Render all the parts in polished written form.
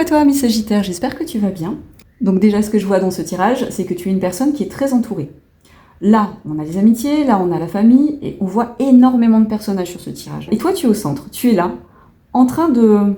à toi, ami Sagittaire, j'espère que tu vas bien. Donc déjà, ce que je vois dans ce tirage, c'est que tu es une personne qui est très entourée. Là, on a les amitiés, là, on a la famille, et on voit énormément de personnages sur ce tirage. Et toi, tu es au centre, tu es là, en train de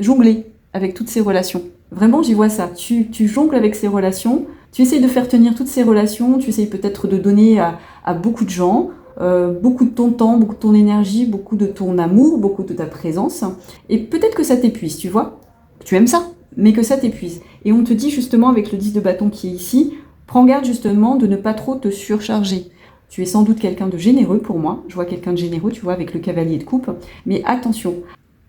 jongler avec toutes ces relations. Vraiment, j'y vois ça. Tu jongles avec ces relations, tu essayes de faire tenir toutes ces relations, tu essayes peut-être de donner à beaucoup de gens, beaucoup de ton temps, beaucoup de ton énergie, beaucoup de ton amour, beaucoup de ta présence. Et peut-être que ça t'épuise, tu vois. Tu aimes ça, mais que ça t'épuise. Et on te dit justement avec le 10 de bâton qui est ici, prends garde justement de ne pas trop te surcharger. Tu es sans doute quelqu'un de généreux pour moi. Je vois quelqu'un de généreux, tu vois, avec le cavalier de coupe. Mais attention.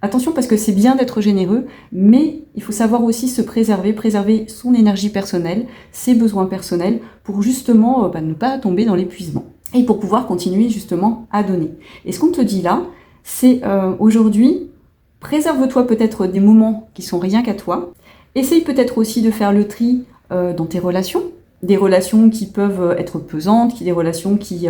Attention parce que c'est bien d'être généreux, mais il faut savoir aussi se préserver, préserver son énergie personnelle, ses besoins personnels, pour justement ne pas tomber dans l'épuisement. Et pour pouvoir continuer justement à donner. Et ce qu'on te dit là, c'est aujourd'hui, préserve-toi peut-être des moments qui sont rien qu'à toi. Essaye peut-être aussi de faire le tri dans tes relations. Des relations qui peuvent être pesantes, des relations qui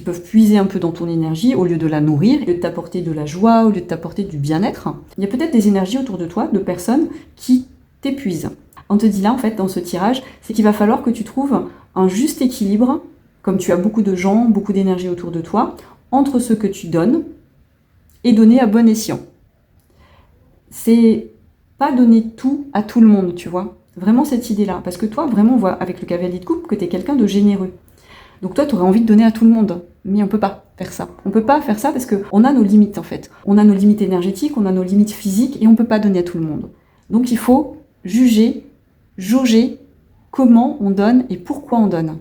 peuvent puiser un peu dans ton énergie au lieu de la nourrir, au lieu de t'apporter de la joie, au lieu de t'apporter du bien-être. Il y a peut-être des énergies autour de toi, de personnes qui t'épuisent. On te dit là, en fait, dans ce tirage, c'est qu'il va falloir que tu trouves un juste équilibre, comme tu as beaucoup de gens, beaucoup d'énergie autour de toi, entre ce que tu donnes et donner à bon escient. C'est pas donner tout à tout le monde, tu vois. Vraiment cette idée-là. Parce que toi, vraiment, on voit avec le cavalier de coupe que tu es quelqu'un de généreux. Donc toi, tu aurais envie de donner à tout le monde. Mais on peut pas faire ça. On peut pas faire ça parce qu'on a nos limites, en fait. On a nos limites énergétiques, on a nos limites physiques, et on peut pas donner à tout le monde. Donc il faut juger, jauger comment on donne et pourquoi on donne.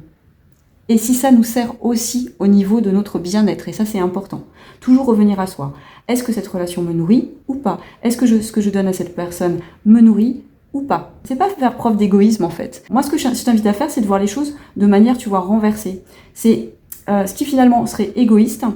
Et si ça nous sert aussi au niveau de notre bien-être, et ça c'est important. Toujours revenir à soi. Est-ce que cette relation me nourrit ou pas? Est-ce que ce que je donne à cette personne me nourrit ou pas? C'est pas faire preuve d'égoïsme en fait. Moi ce que je t'invite à faire, c'est de voir les choses de manière, tu vois, renversée. C'est ce qui finalement serait égoïste,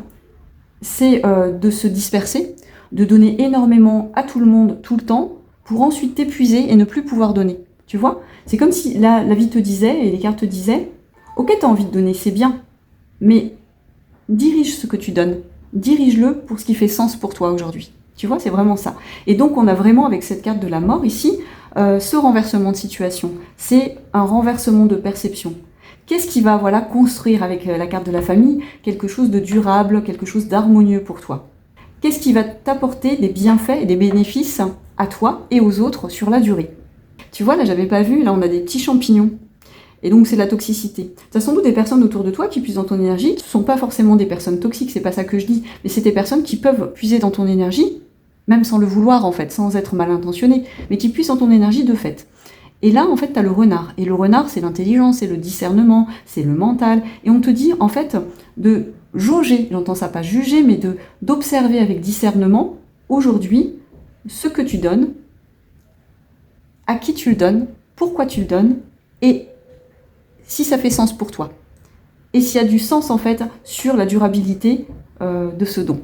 c'est de se disperser, de donner énormément à tout le monde tout le temps, pour ensuite t'épuiser et ne plus pouvoir donner. Tu vois? C'est comme si la vie te disait, et les cartes te disaient, ok, tu as envie de donner, c'est bien, mais dirige ce que tu donnes. Dirige-le pour ce qui fait sens pour toi aujourd'hui. Tu vois, c'est vraiment ça. Et donc, on a vraiment, avec cette carte de la mort ici, ce renversement de situation. C'est un renversement de perception. Qu'est-ce qui va construire avec la carte de la famille quelque chose de durable, quelque chose d'harmonieux pour toi? Qu'est-ce qui va t'apporter des bienfaits et des bénéfices à toi et aux autres sur la durée? Tu vois, là, j'avais pas vu, là, on a des petits champignons. Et donc, c'est la toxicité. Tu as sans doute des personnes autour de toi qui puisent dans ton énergie. Ce ne sont pas forcément des personnes toxiques, c'est pas ça que je dis, mais c'est des personnes qui peuvent puiser dans ton énergie, même sans le vouloir, en fait, sans être mal intentionnées, mais qui puisent dans ton énergie de fait. Et là, en fait, tu as le renard. Et le renard, c'est l'intelligence, c'est le discernement, c'est le mental. Et on te dit, en fait, de jauger, j'entends ça pas juger, mais d'observer avec discernement, aujourd'hui, ce que tu donnes, à qui tu le donnes, pourquoi tu le donnes, et si ça fait sens pour toi. Et s'il y a du sens, en fait, sur la durabilité de ce don.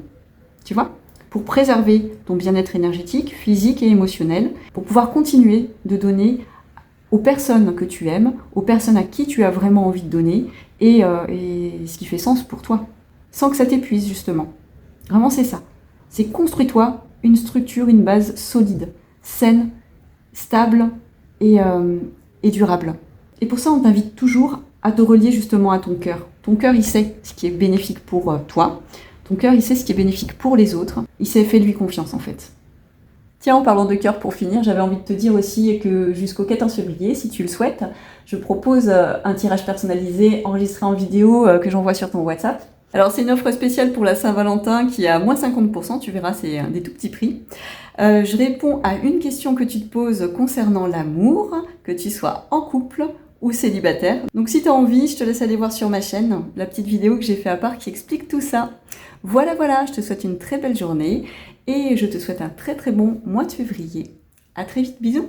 Tu vois? Pour préserver ton bien-être énergétique, physique et émotionnel, pour pouvoir continuer de donner aux personnes que tu aimes, aux personnes à qui tu as vraiment envie de donner, et ce qui fait sens pour toi. Sans que ça t'épuise, justement. Vraiment, c'est ça. C'est construis-toi une structure, une base solide, saine, stable et durable. Et pour ça, on t'invite toujours à te relier justement à ton cœur. Ton cœur, il sait ce qui est bénéfique pour toi. Ton cœur, il sait ce qui est bénéfique pour les autres. Il sait, fais-lui confiance en fait. Tiens, en parlant de cœur, pour finir, j'avais envie de te dire aussi que jusqu'au 14 février, si tu le souhaites, je propose un tirage personnalisé enregistré en vidéo que j'envoie sur ton WhatsApp. Alors c'est une offre spéciale pour la Saint-Valentin qui est à moins 50%, tu verras, c'est des tout petits prix. Je réponds à une question que tu te poses concernant l'amour, que tu sois en couple ou célibataire. Donc si tu as envie, je te laisse aller voir sur ma chaîne la petite vidéo que j'ai fait à part qui explique tout ça. Voilà, je te souhaite une très belle journée et je te souhaite un très très bon mois de février. À très vite, bisous!